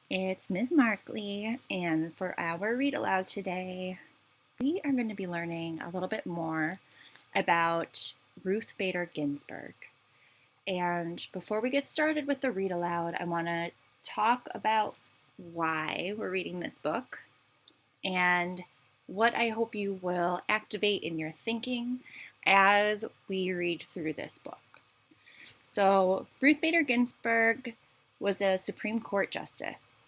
It's Ms. Markley, and for our read aloud today, we are going to be learning a little bit more about Ruth Bader Ginsburg. And before we get started with the read aloud, I want to talk about why we're reading this book and what I hope you will activate in your thinking as we read through this book. So, Ruth Bader Ginsburg was a Supreme Court justice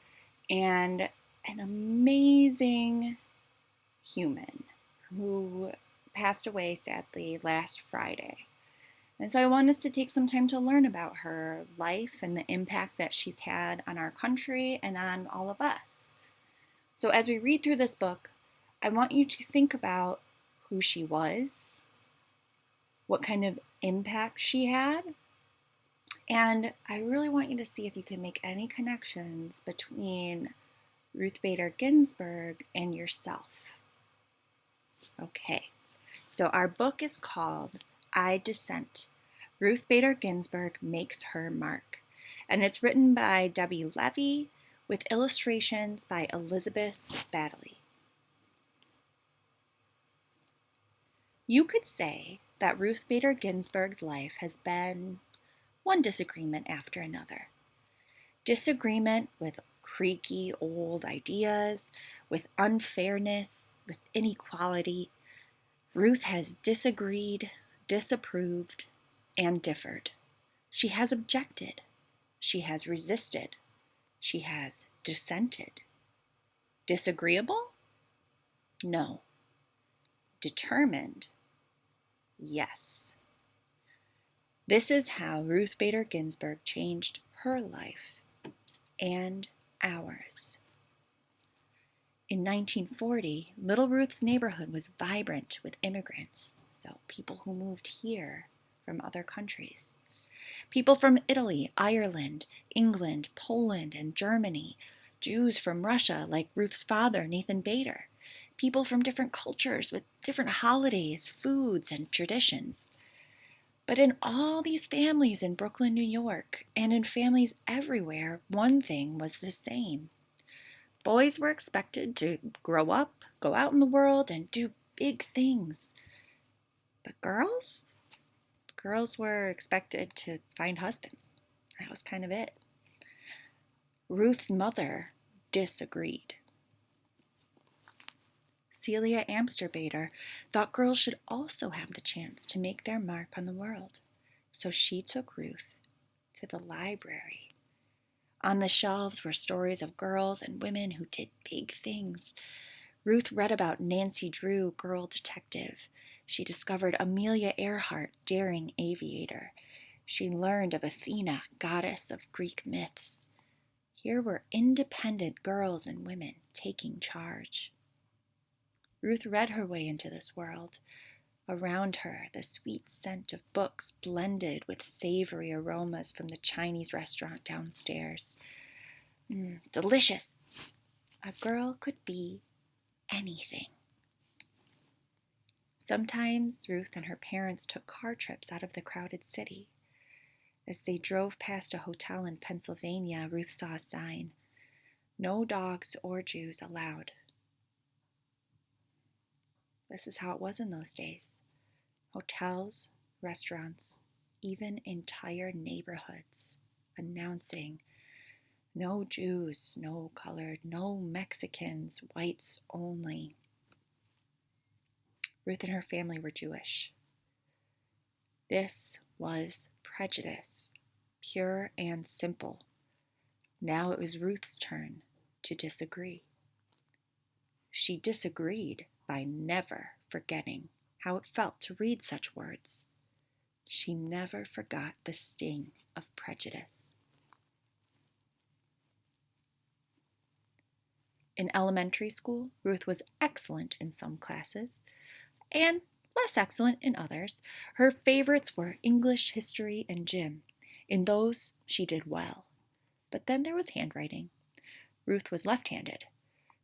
and an amazing human who passed away sadly last Friday. And so I want us to take some time to learn about her life and the impact that she's had on our country and on all of us. So as we read through this book, I want you to think about who she was, what kind of impact she had, and I really want you to see if you can make any connections between Ruth Bader Ginsburg and yourself. Okay, so our book is called Dissent. Ruth Bader Ginsburg Makes Her Mark, and it's written by Debbie Levy with illustrations by Elizabeth Baddeley. You could say that Ruth Bader Ginsburg's life has been one disagreement after another. Disagreement with creaky old ideas, with unfairness, with inequality. Ruth has disagreed, disapproved, and differed. She has objected. She has resisted. She has dissented. Disagreeable? No. Determined? Yes. This is how Ruth Bader Ginsburg changed her life and ours. In 1940, Little Ruth's neighborhood was vibrant with immigrants, so people who moved here from other countries. People from Italy, Ireland, England, Poland, and Germany. Jews from Russia, like Ruth's father, Nathan Bader. People from different cultures with different holidays, foods, and traditions. But in all these families in Brooklyn, New York, and in families everywhere, one thing was the same. Boys were expected to grow up, go out in the world, and do big things. But girls? Girls were expected to find husbands. That was kind of it. Ruth's mother disagreed. Celia Amster Bader thought girls should also have the chance to make their mark on the world. So she took Ruth to the library. On the shelves were stories of girls and women who did big things. Ruth read about Nancy Drew, girl detective. She discovered Amelia Earhart, daring aviator. She learned of Athena, goddess of Greek myths. Here were independent girls and women taking charge. Ruth read her way into this world. Around her, the sweet scent of books blended with savory aromas from the Chinese restaurant downstairs. Delicious. A girl could be anything. Sometimes Ruth and her parents took car trips out of the crowded city. As they drove past a hotel in Pennsylvania, Ruth saw a sign, "No dogs or Jews allowed." This is how it was in those days. Hotels, restaurants, even entire neighborhoods announcing, "No Jews, no colored, no Mexicans, whites only." Ruth and her family were Jewish. This was prejudice, pure and simple. Now it was Ruth's turn to disagree. She disagreed by never forgetting how it felt to read such words. She never forgot the sting of prejudice. In elementary school, Ruth was excellent in some classes and less excellent in others. Her favorites were English, history, and gym. In those, she did well. But then there was handwriting. Ruth was left-handed.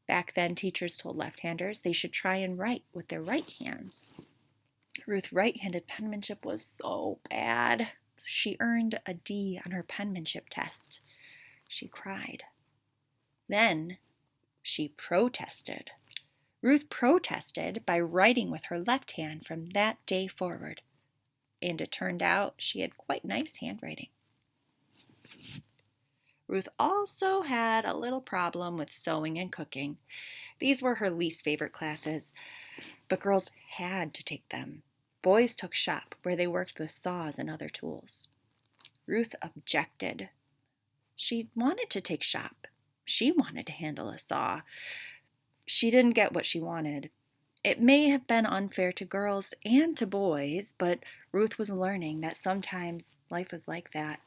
Back then, teachers told left-handers they should try and write with their right hands. Ruth's right-handed penmanship was so bad. She earned a D on her penmanship test. she cried. Then she protested. Ruth protested by writing with her left hand from that day forward, and it turned out she had quite nice handwriting. Ruth also had a little problem with sewing and cooking. These were her least favorite classes, but girls had to take them. Boys took shop, where they worked with saws and other tools. Ruth objected. She wanted to take shop. She wanted to handle a saw. She didn't get what she wanted. It may have been unfair to girls and to boys, but Ruth was learning that sometimes life was like that.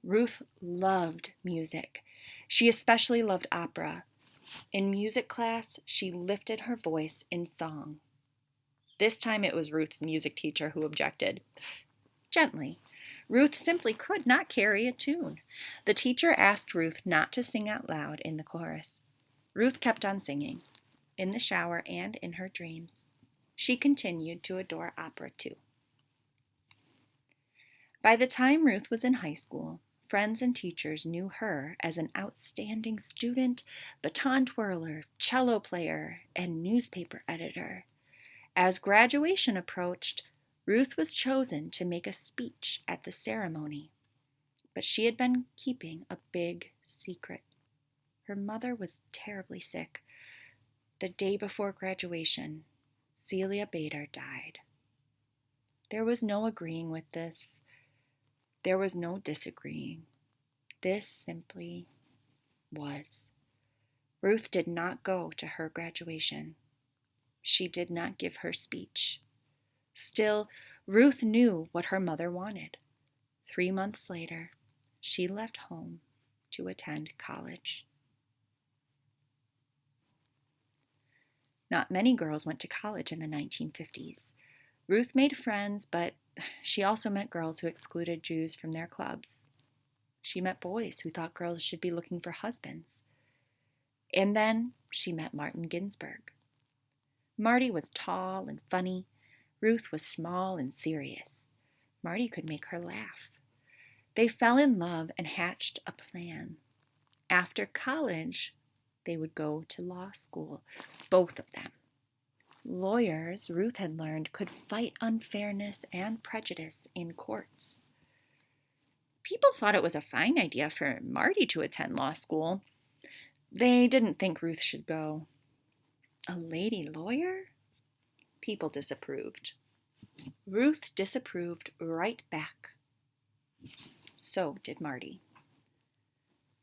Ruth loved music. She especially loved opera. In music class, she lifted her voice in song. This time it was Ruth's music teacher who objected. Gently. Ruth simply could not carry a tune. The teacher asked Ruth not to sing out loud in the chorus. Ruth kept on singing, in the shower and in her dreams. She continued to adore opera too. By the time Ruth was in high school, friends and teachers knew her as an outstanding student, baton twirler, cello player, and newspaper editor. As graduation approached, Ruth was chosen to make a speech at the ceremony, but she had been keeping a big secret. Her mother was terribly sick. The day before graduation, Celia Bader died. There was no agreeing with this. There was no disagreeing. This simply was. Ruth did not go to her graduation. She did not give her speech. Still, Ruth knew what her mother wanted. 3 months later, she left home to attend college. Not many girls went to college in the 1950s. Ruth made friends, but she also met girls who excluded Jews from their clubs. She met boys who thought girls should be looking for husbands. And then she met Martin Ginsburg. Marty was tall and funny. Ruth was small and serious. Marty could make her laugh. They fell in love and hatched a plan. After college, they would go to law school, both of them. Lawyers, Ruth had learned, could fight unfairness and prejudice in courts. People thought it was a fine idea for Marty to attend law school. They didn't think Ruth should go. A lady lawyer? People disapproved. Ruth disapproved right back. So did Marty.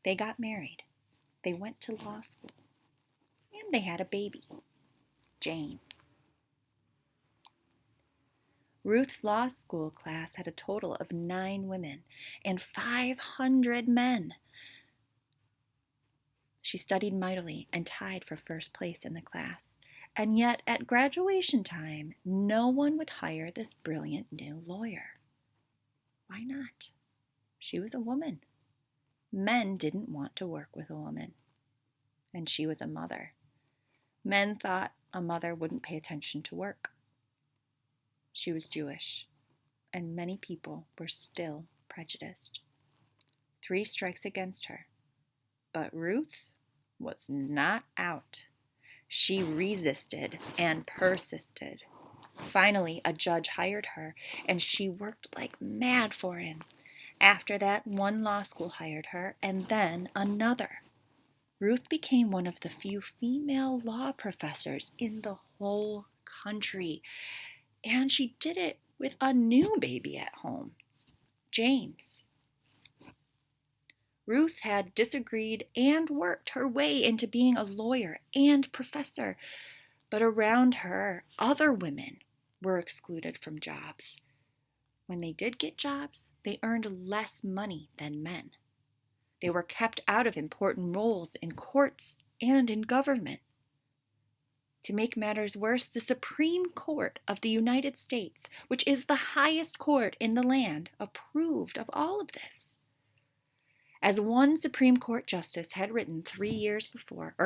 They got married. They went to law school. And they had a baby, Jane. Ruth's law school class had a total of 9 women and 500 men. She studied mightily and tied for first place in the class. And yet, at graduation time, no one would hire this brilliant new lawyer. Why not? She was a woman. Men didn't want to work with a woman. And she was a mother. Men thought a mother wouldn't pay attention to work. She was Jewish, and many people were still prejudiced. 3 strikes against her. But Ruth was not out. She resisted and persisted. Finally, a judge hired her, and she worked like mad for him. After that, one law school hired her, and then another. Ruth became one of the few female law professors in the whole country. And she did it with a new baby at home, James. Ruth had disagreed and worked her way into being a lawyer and professor, but around her, other women were excluded from jobs. When they did get jobs, they earned less money than men. They were kept out of important roles in courts and in government. To make matters worse, the Supreme Court of the United States, which is the highest court in the land, approved of all of this. As one Supreme Court justice had written years before,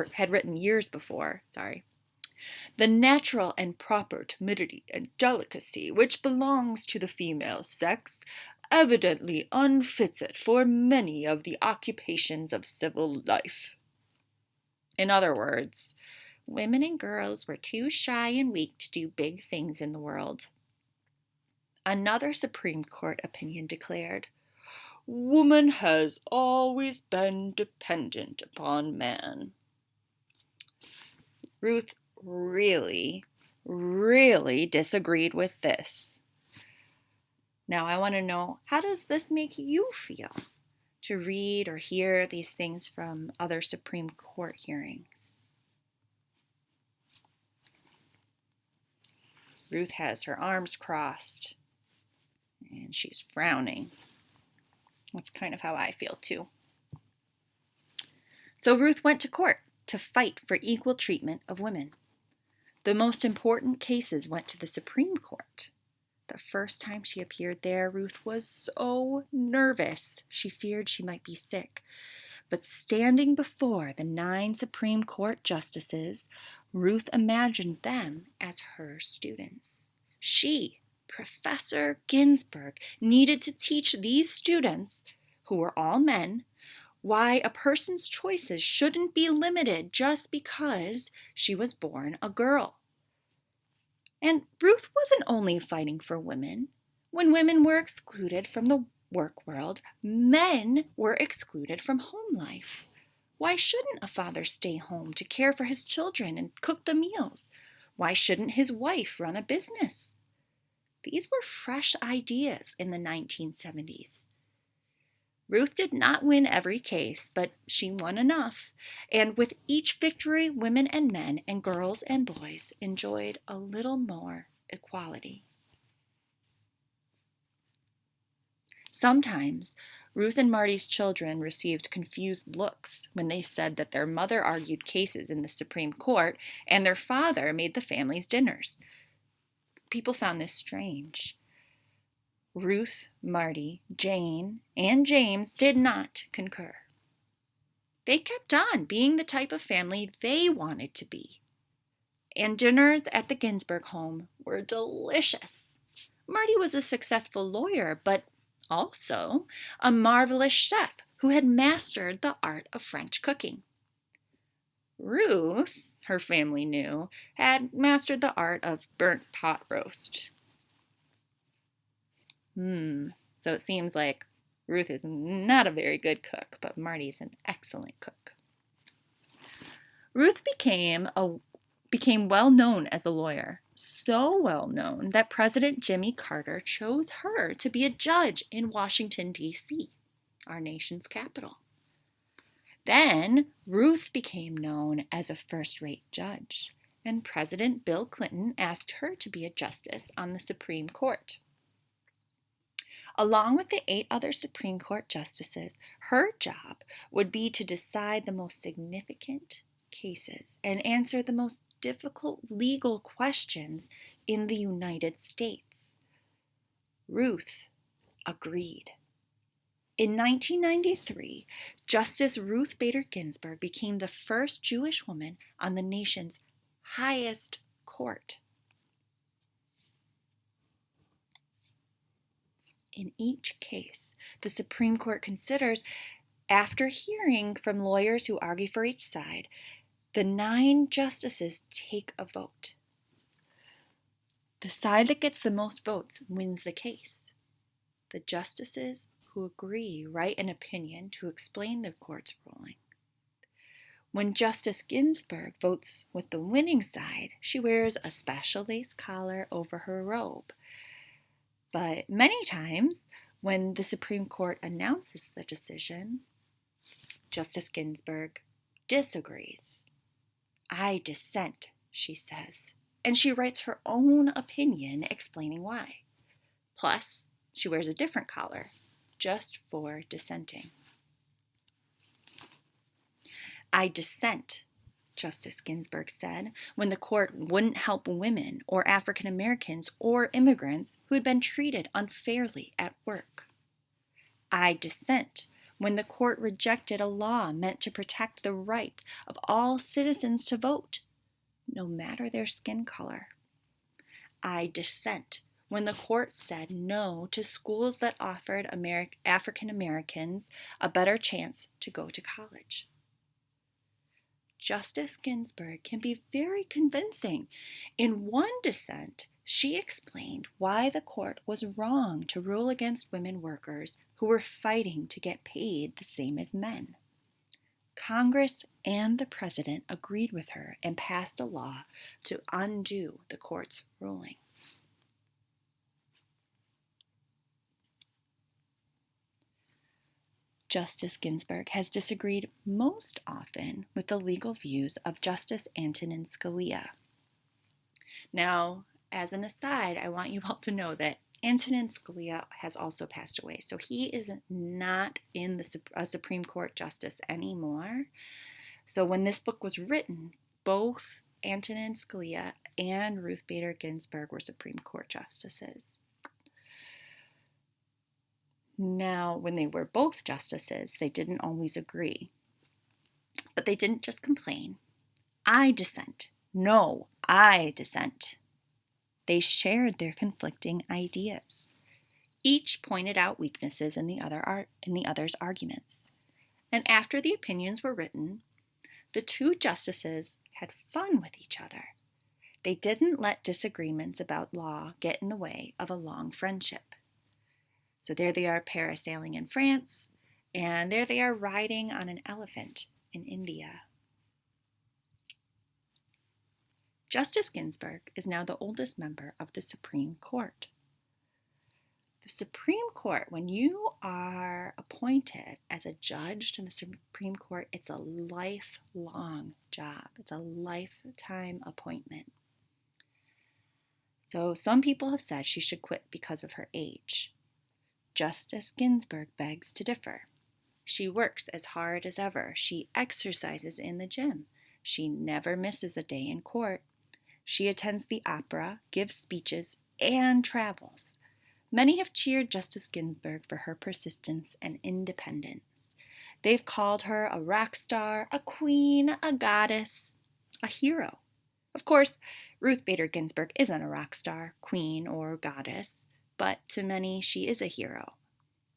the natural and proper timidity and delicacy which belongs to the female sex evidently unfits it for many of the occupations of civil life. In other words, women and girls were too shy and weak to do big things in the world. Another Supreme Court opinion declared, "Woman has always been dependent upon man." Ruth really, really disagreed with this. Now I want to know, how does this make you feel to read or hear these things from other Supreme Court hearings? Ruth has her arms crossed and she's frowning. That's kind of how I feel too. So Ruth went to court to fight for equal treatment of women. The most important cases went to the Supreme Court. The first time she appeared there, Ruth was so nervous she feared she might be sick. But standing before the 9 Supreme Court justices, Ruth imagined them as her students. She, Professor Ginsburg, needed to teach these students, who were all men, why a person's choices shouldn't be limited just because she was born a girl. And Ruth wasn't only fighting for women. When women were excluded from the work world, men were excluded from home life. Why shouldn't a father stay home to care for his children and cook the meals? Why shouldn't his wife run a business? These were fresh ideas in the 1970s. Ruth did not win every case, but she won enough. And with each victory, women and men and girls and boys enjoyed a little more equality. Sometimes, Ruth and Marty's children received confused looks when they said that their mother argued cases in the Supreme Court and their father made the family's dinners. People found this strange. Ruth, Marty, Jane, and James did not concur. They kept on being the type of family they wanted to be. And dinners at the Ginsburg home were delicious. Marty was a successful lawyer, but also a marvelous chef who had mastered the art of French cooking. Ruth, her family knew, had mastered the art of burnt pot roast. So it seems like Ruth is not a very good cook, but Marty's an excellent cook. Ruth became well known as a lawyer, so well known that President Jimmy Carter chose her to be a judge in Washington, D.C., our nation's capital. Then Ruth became known as a first-rate judge, and President Bill Clinton asked her to be a justice on the Supreme Court. Along with the 8 other Supreme Court justices, her job would be to decide the most significant cases and answer the most difficult legal questions in the United States. Ruth agreed. In 1993, Justice Ruth Bader Ginsburg became the first Jewish woman on the nation's highest court. In each case, the Supreme Court considers, after hearing from lawyers who argue for each side, the 9 justices take a vote. The side that gets the most votes wins the case. The justices who agree write an opinion to explain the court's ruling. When Justice Ginsburg votes with the winning side, she wears a special lace collar over her robe. But many times, when the Supreme Court announces the decision, Justice Ginsburg disagrees. "I dissent," she says, and she writes her own opinion explaining why. Plus, she wears a different collar, just for dissenting. "I dissent," Justice Ginsburg said, when the court wouldn't help women or African Americans or immigrants who had been treated unfairly at work. "I dissent when the court rejected a law meant to protect the right of all citizens to vote, no matter their skin color. I dissent when the court said no to schools that offered African Americans a better chance to go to college. Justice Ginsburg can be very convincing. In one dissent, she explained why the court was wrong to rule against women workers who were fighting to get paid the same as men. Congress and the president agreed with her and passed a law to undo the court's ruling. Justice Ginsburg has disagreed most often with the legal views of Justice Antonin Scalia. Now, as an aside, I want you all to know that Antonin Scalia has also passed away, so he is not in a Supreme Court justice anymore. So when this book was written, both Antonin Scalia and Ruth Bader Ginsburg were Supreme Court justices. Now, when they were both justices, they didn't always agree. But they didn't just complain. I dissent. No, I dissent. They shared their conflicting ideas. Each pointed out weaknesses in the other's arguments. And after the opinions were written, the two justices had fun with each other. They didn't let disagreements about law get in the way of a long friendship. So there they are parasailing in France, and there they are riding on an elephant in India. Justice Ginsburg is now the oldest member of the Supreme Court. The Supreme Court, when you are appointed as a judge to the Supreme Court, it's a lifelong job. It's a lifetime appointment. So some people have said she should quit because of her age. Justice Ginsburg begs to differ. She works as hard as ever. She exercises in the gym. She never misses a day in court. She attends the opera, gives speeches, and travels. Many have cheered Justice Ginsburg for her persistence and independence. They've called her a rock star, a queen, a goddess, a hero. Of course, Ruth Bader Ginsburg isn't a rock star, queen, or goddess, but to many she is a hero.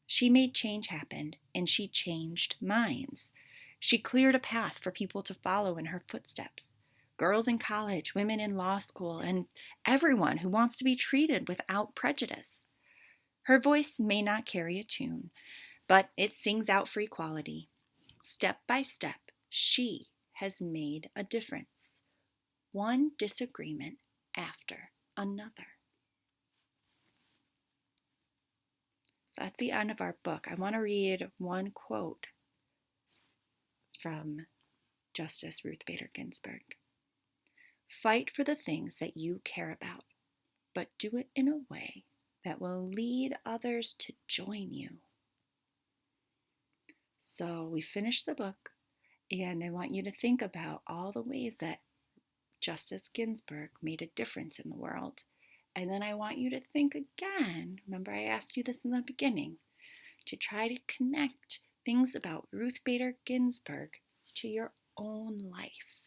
She made change happen, and she changed minds. She cleared a path for people to follow in her footsteps. Girls in college, women in law school, and everyone who wants to be treated without prejudice. Her voice may not carry a tune, but it sings out for equality. Step by step, she has made a difference. One disagreement after another. So that's the end of our book. I want to read one quote from Justice Ruth Bader Ginsburg. Fight for the things that you care about, but do it in a way that will lead others to join you. So we finished the book, and I want you to think about all the ways that Justice Ginsburg made a difference in the world. And then I want you to think again, remember I asked you this in the beginning, to try to connect things about Ruth Bader Ginsburg to your own life.